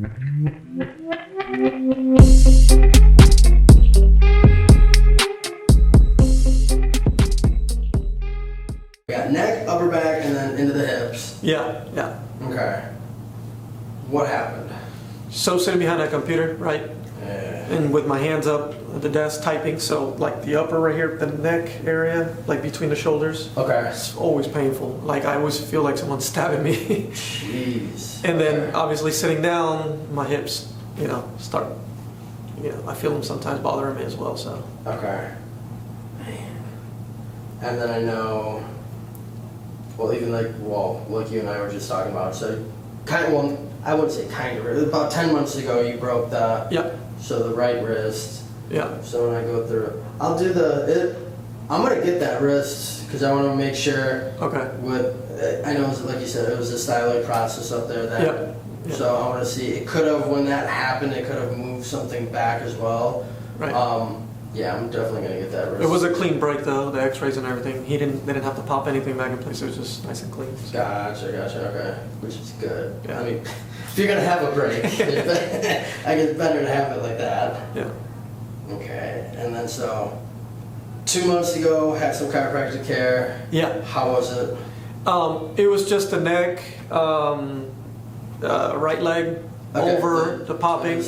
We got neck, upper back, and then into the hips. Yeah. Okay. What happened? So sitting behind that computer, right? And with my hands up at the desk typing, so like the upper right here, the neck area, like between the shoulders. Okay. It's always painful. Like I always feel like someone's stabbing me. Jeez. And then obviously sitting down, my hips, start, I feel them sometimes bothering me as well, so. Okay. Man. And then I know, well, even like you and I were just talking about, so I wouldn't say kind of, about 10 months ago you broke the, Yeah. so the right wrist. Yeah. So when I go through, I'm going to get that wrist because I want to make sure Okay. I know, like you said, it was a styloid process up there that, Yeah. so I want to see, it could have, when that happened, it could have moved something back as well. Right. Yeah, I'm definitely going to get that wrist. It was a clean break though, the x-rays and everything. They didn't have to pop anything back in place. It was just nice and clean. So. Gotcha, okay. Which is good. Yeah. I mean, if you're going to have a break, I guess it's better to have it like that. Yeah. Okay, and then so 2 months ago, had some chiropractic care. Yeah. How was it? It was just the neck, right leg over the popping,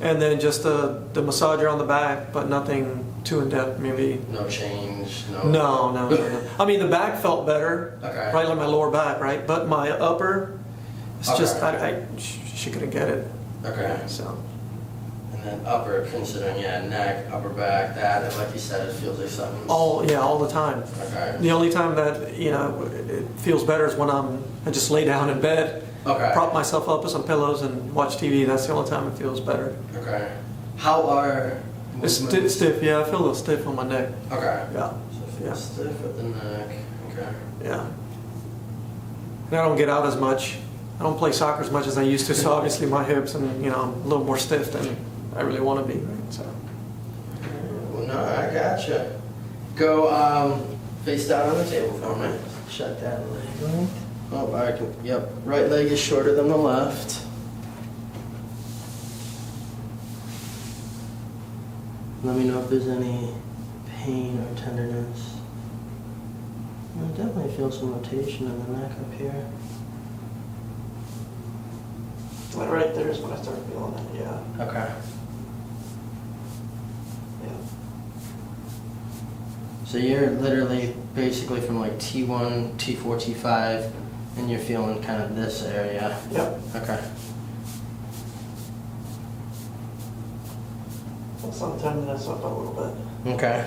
and then just the massager on the back, but nothing too in depth. Maybe. No change. No. I mean, the back felt better. Okay. Right, like my lower back, right, but my upper, it's Okay. just she couldn't get it. Okay. So. And then upper, considering neck, upper back, that, and like you said, it feels like something. All the time. Okay. The only time that it feels better is when I just lay down in bed, Okay. prop myself up with some pillows and watch TV. That's the only time it feels better. Okay. How are It's movements? stiff. Yeah, I feel a little stiff on my neck. Okay. Yeah. So it feels stiff at the neck. Okay. Yeah. And I don't get out as much. I don't play soccer as much as I used to, so obviously my hips and I'm a little more stiff than I really want to be. Right? So. Well, no, I gotcha. Go face down on the table for me. Shut that leg. Oh, I can. Yep. Right leg is shorter than the left. Let me know if there's any pain or tenderness. I definitely feel some rotation in the neck up here. Like right there is when I start feeling it. Yeah. Okay. Yeah. So you're literally basically from like T1, T4, T5, and you're feeling kind of this area. Yep. Okay. Sometimes that's up a little bit. Okay.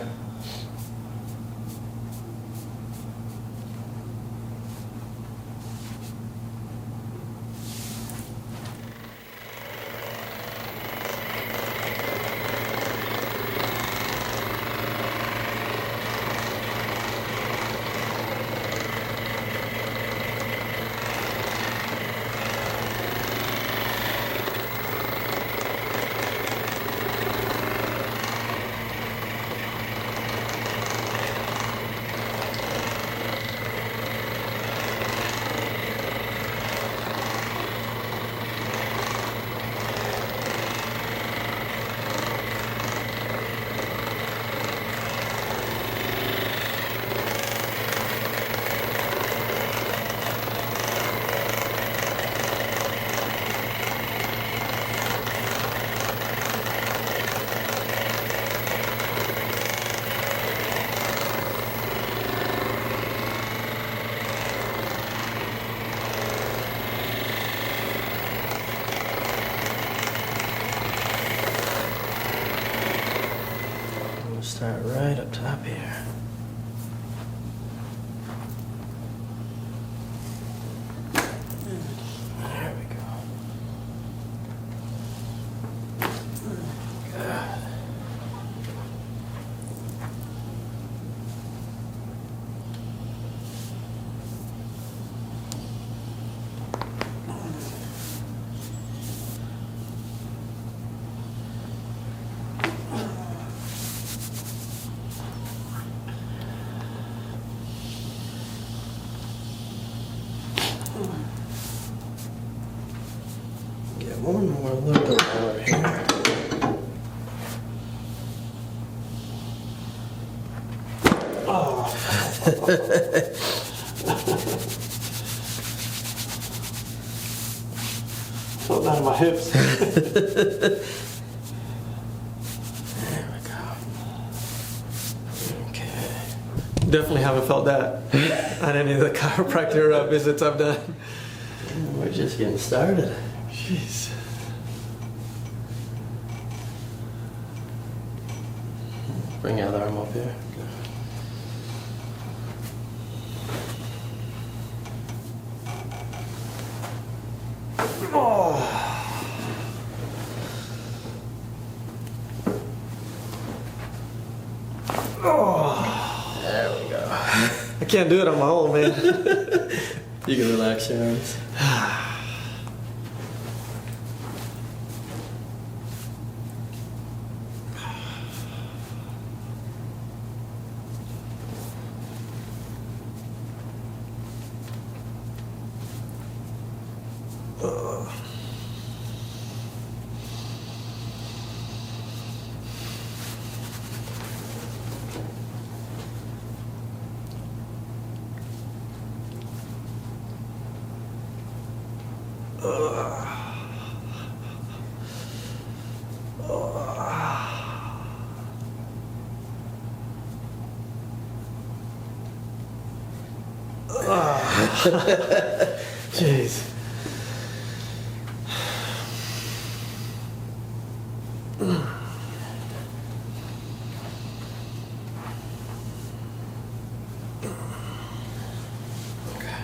Start right up top here. There we go. Good. one more little lower here. Oh. Felt that in my hips. There we go. Okay. Definitely haven't felt that at any of the chiropractor visits I've done. We're just getting started. Jeez. Bring the other arm up here. Oh. Oh. There we go. I can't do it on my own, man. You can relax your arms. Jeez. Okay.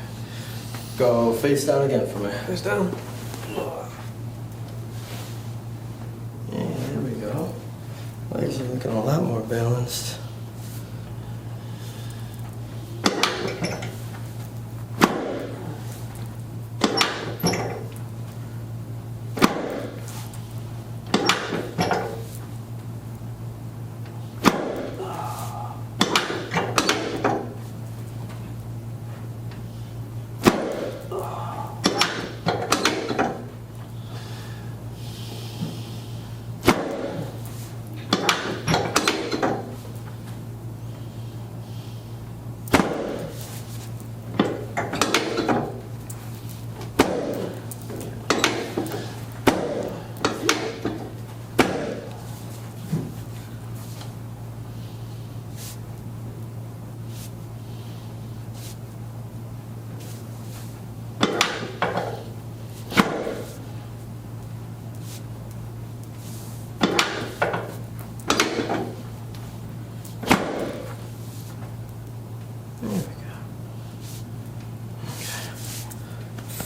Go face down again for me. Face down. And there we go. Legs are looking a lot more balanced.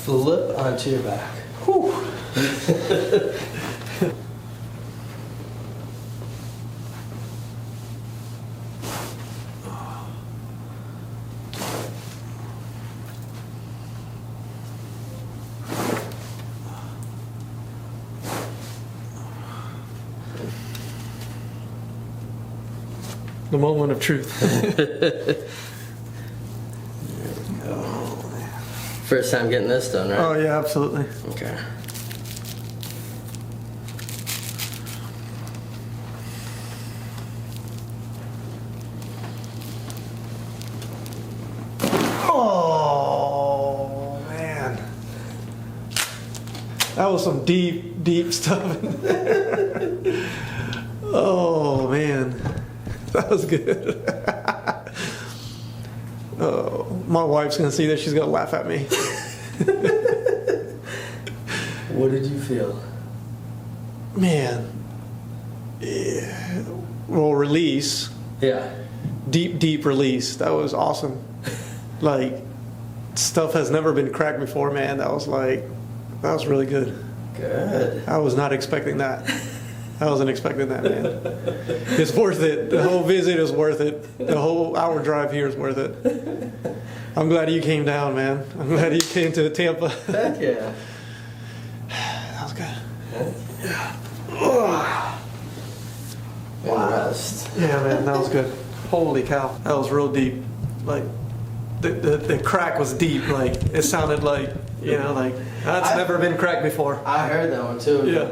Flip onto your back. Whew. The moment of truth. First time getting this done, right? Oh yeah, absolutely. Okay. Oh man, that was some deep, deep stuff. Oh man, that was good. Oh, my wife's gonna see this. She's gonna laugh at me. What did you feel? Man, yeah. Well, release. Yeah. Deep, deep release. That was awesome. Like, stuff has never been cracked before, man. That was really good. Good. I was not expecting that. I wasn't expecting that, man. It's worth it. The whole visit is worth it. The whole hour drive here is worth it. I'm glad you came down, man. I'm glad you came to Tampa. Heck yeah. That was good. Yeah. Wow. Rest. Yeah, man, that was good. Holy cow. That was real deep. Like, the crack was deep. Like it sounded like, you know, like that's never been cracked before. I heard that one too. Yeah.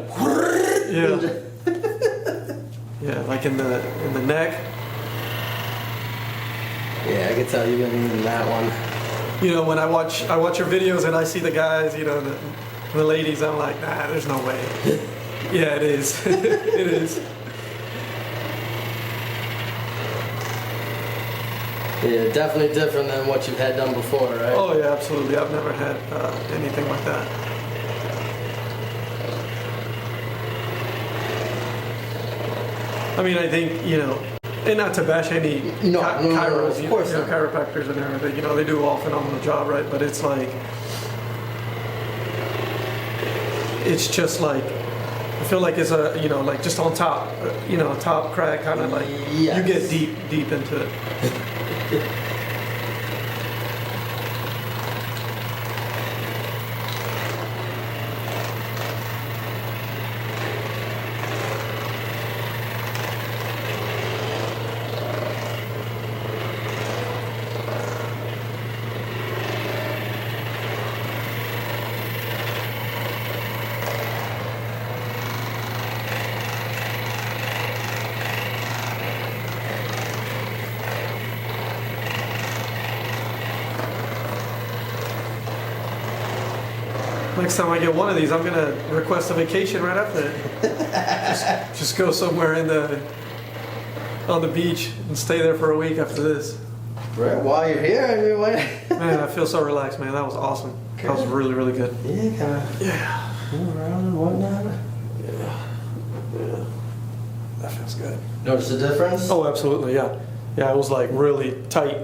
Yeah, like in the neck. Yeah, I can tell you've been using that one. You know, when I watch your videos and I see the guys, you know, the ladies, I'm like, nah, there's no way. Yeah, it is. It is. Yeah, definitely different than what you've had done before, right? Oh yeah, absolutely. I've never had anything like that. I mean, I think, you know, and not to bash any chiros, of course not. Chiropractors and everything, you know, they do all phenomenal job, right? But it's like, it's just like, I feel like it's a, you know, like just on top, you know, top crack, kind of like, Yes. you get deep into it. Next time I get one of these, I'm gonna request a vacation right after it. Just go somewhere on the beach and stay there for a week after this. Right, while you're here, I mean, why? Man, I feel so relaxed, man. That was awesome. That was really, really good. Yeah, kind of. Yeah. Move around and whatnot. Yeah. That feels good. Notice the difference? Oh, absolutely. Yeah. Yeah, it was like really tight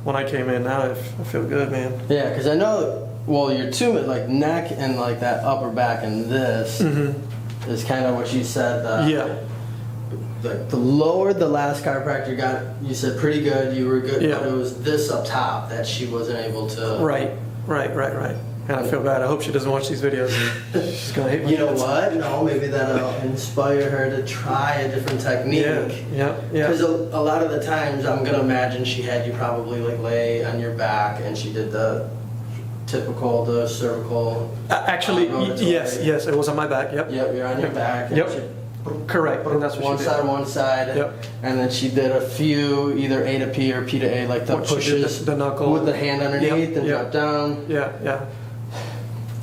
when I came in. Now I feel good, man. Yeah, because I know. Well, your two, like neck and like that upper back and this is kind of what you said. Yeah. The lower the last chiropractor got, you said pretty good, you were good, Yeah. but it was this up top that she wasn't able to. Right. And I feel bad. I hope she doesn't watch these videos. She's gonna hate me. You know what? No, maybe that'll inspire her to try a different technique. Yeah. Because a lot of the times, I'm gonna imagine she had you probably like lay on your back and she did the typical, the cervical. Actually, yes, it was on my back. Yep. Yep, you're on your back. And Yep. Correct. And that's what she did. one side. Yep. And then she did a few, either A to P or P to A, like the What she did, pushes the knuckle. with the hand underneath and drop down. Yeah.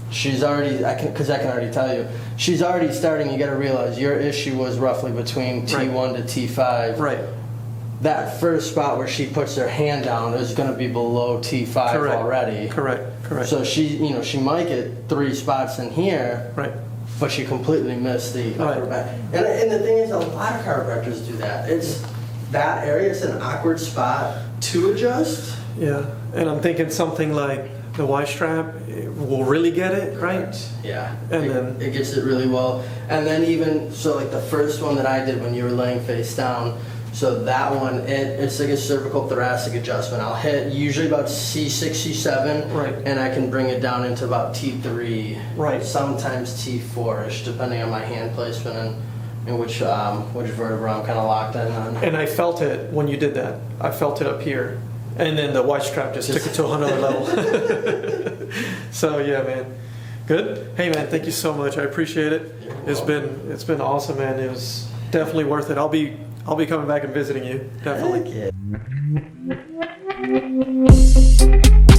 She's already, because I can already tell you, she's already starting. You got to realize your issue was roughly between T1 to T5. Right. That first spot where she puts her hand down is going to be below T5 already. Correct. So she might get 3 spots in here. Right. But she completely missed the upper back. And the thing is, a lot of chiropractors do that. It's that area. It's an awkward spot to adjust. Yeah. And I'm thinking something like the Y strap will really get it, right? Yeah. And then it gets it really well. And then even so, like the first one that I did when you were laying face down. So that one, it's like a cervical thoracic adjustment. I'll hit usually about C6, C7, Right. and I can bring it down into about T3, Right. sometimes T4-ish, depending on my hand placement and which vertebra I'm kind of locked in on. And I felt it when you did that. I felt it up here. And then the Y strap just took it to another level. So yeah, man. Good. Hey man, thank you so much. I appreciate it. It's been awesome, man. It was definitely worth it. I'll be coming back and visiting you. Definitely. Heck yeah.